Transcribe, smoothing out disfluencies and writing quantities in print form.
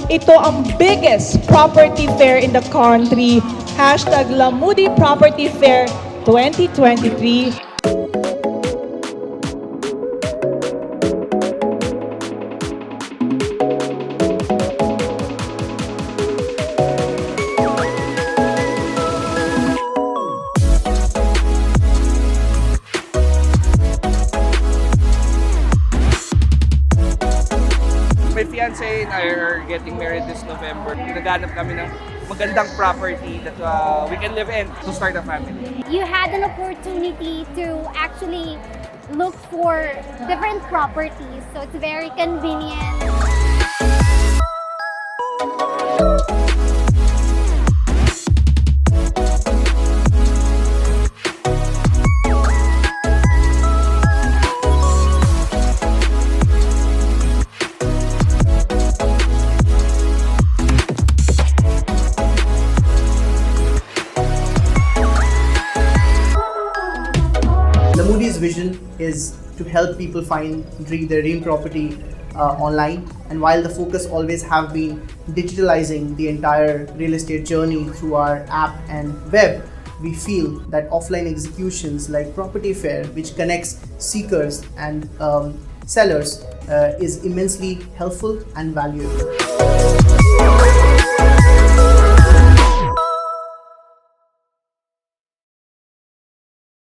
ito ang biggest property fair in the country. Hashtag Lamudi Property Fair 2023. My fiancé and I are getting married this November. Naghanap kami ng magandang property that we can live in to start a family. You had an opportunity to actually look for different properties, so it's very convenient. Lamudi's vision is to help people find their dream property online, and while the focus always have been digitalizing the entire real estate journey through our app and web, we feel that offline executions like Property Fair, which connects seekers and sellers, is immensely helpful and valuable.